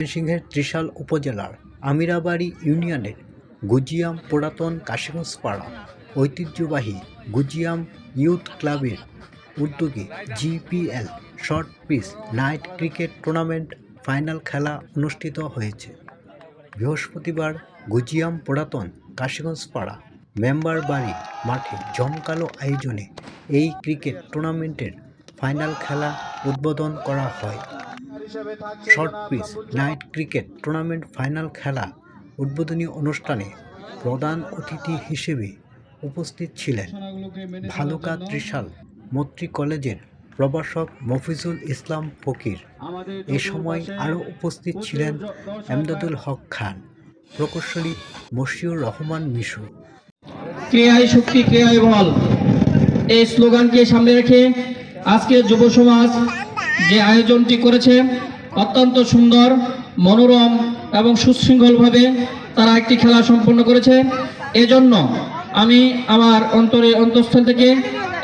ময়মনসিংহের ত্রিশাল উপজেলার আমিরাবাড়ি ইউনিয়নের গুজিয়াম পুরাতন কাশীগঞ্জ পাড়া ঐতিহ্যবাহী গুজিয়াম ইউথ ক্লাবের উদ্যোগে GPL short pitch night cricket tournament final খেলা অনুষ্ঠিত হয়েছে। বৃহস্পতিবার গুজিয়াম পুরাতন কাশীগঞ্জ পাড়া মেম্বার বাড়ি মাঠে জমকালো আয়োজনে এই ক্রিকেট টুর্নামেন্টের ফাইনাল খেলা উদ্বোধন করা হয়। Short pitch night cricket tournament final খেলা উদ্বোধনী অনুষ্ঠানে প্রধান অতিথি হিসেবে উপস্থিত ছিলেন ভালুকা ত্রিশাল মৈত্রী কলেজের প্রভাষক মফিজুল ইসলাম ফকির। এ সময় আরও উপস্থিত ছিলেন এমদাদুল হক খান, প্রকৌশলী মশিউর রহমান মিশু। ক্রিয়ায় শক্তি, ক্রিয়ায় বল, এই স্লোগানকে সামনে রেখে আজকে যুব সমাজ যে আয়োজনটি করেছে অত্যন্ত সুন্দর, মনোরম এবং সুশৃঙ্খলভাবে তারা একটি খেলা সম্পন্ন করেছে। এজন্য আমি আমার অন্তঃস্থল থেকে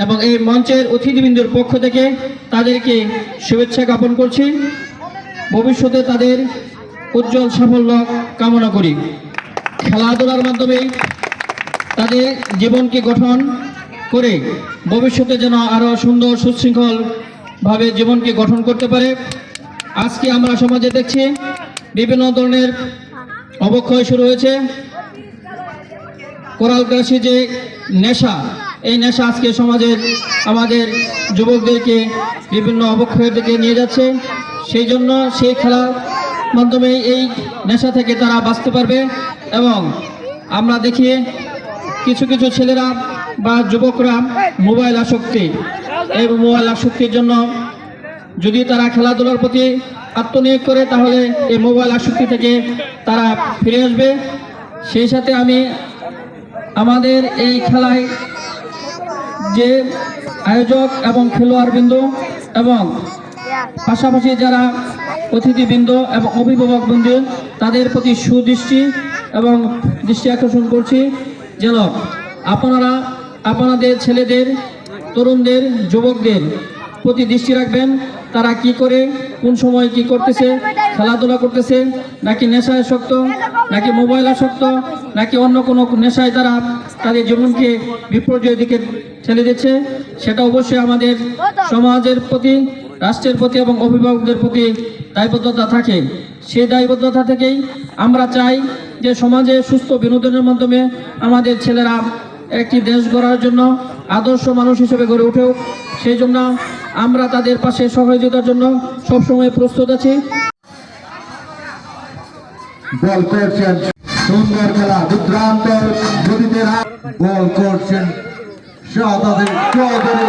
এবং এই মঞ্চের অতিথিবৃন্দের পক্ষ থেকে তাদেরকে শুভেচ্ছা জ্ঞাপন করছি। ভবিষ্যতে তাদের উজ্জ্বল সাফল্য কামনা করি। খেলাধুলার মাধ্যমে তাদের জীবনকে গঠন করে ভবিষ্যতে যেন আরও সুন্দর সুশৃঙ্খলভাবে জীবনকে গঠন করতে পারে। আজকে আমরা সমাজে দেখছি বিভিন্ন ধরনের অবক্ষয় শুরু হয়েছে। কোরালগ্রাসী যে নেশা, এই নেশা আজকে সমাজের আমাদের যুবকদেরকে বিভিন্ন অবক্ষয়ের দিকে নিয়ে যাচ্ছে। সেই জন্য সেই খেলার মাধ্যমে এই নেশা থেকে তারা বাঁচতে পারবে। এবং আমরা দেখি কিছু কিছু ছেলেরা বা যুবকরা মোবাইল আসক্তি, এই মোবাইল আসক্তির জন্য যদি তারা খেলাধুলার প্রতি আত্মনিয়োগ করে তাহলে এই মোবাইল আসক্তি থেকে তারা ফিরে আসবে। সেই সাথে আমি আমাদের এই খেলায় যে আয়োজক এবং খেলোয়াড়বৃন্দ এবং পাশাপাশি যারা অতিথিবৃন্দ এবং অভিভাবকবৃন্দ তাদের প্রতি সুদৃষ্টি এবং দৃষ্টি আকর্ষণ করছি যেন আপনারা আপনাদের ছেলেদের, তরুণদের, যুবকদের প্রতি দৃষ্টি রাখবেন। তারা কি করে, কোন সময় কি করতেছে, খেলাধুলা করতেছে, নাকি নেশায় আসক্ত, নাকি মোবাইল আসক্ত, নাকি অন্য কোনো নেশায় তারা তাদের জীবনকে বিপর্যয়ের দিকে ঠেলে দিচ্ছে, সেটা অবশ্যই আমাদের সমাজের প্রতি, রাষ্ট্রের প্রতি এবং অভিভাবকদের প্রতি দায়বদ্ধতা থাকে। সেই দায়বদ্ধতা থেকেই আমরা চাই যে সমাজে সুস্থ বিনোদনের মাধ্যমে আমাদের ছেলেরা একটি দেশ গড়ার জন্য আদর্শ মানুষ হিসেবে গড়ে উঠেও। সেই জন্য আমরা তাদের পাশে সহযোগিতার জন্য সবসময় প্রস্তুত আছি। বল করছেন সুন্দর খেলা, দুর্দান্ত গতিতে বল করছেন শাহজাদ চৌধুরী।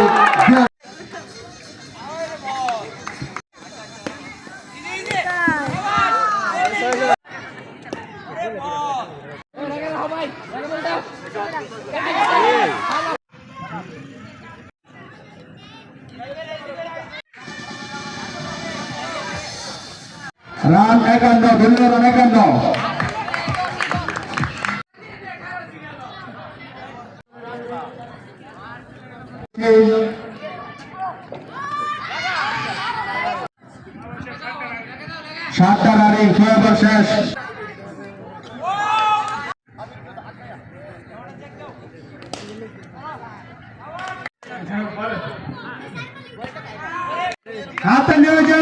রান 51, ভিন্ন রান 51। সাতটা রানে 6 ওভার শেষ। হাতে নিয়ে যা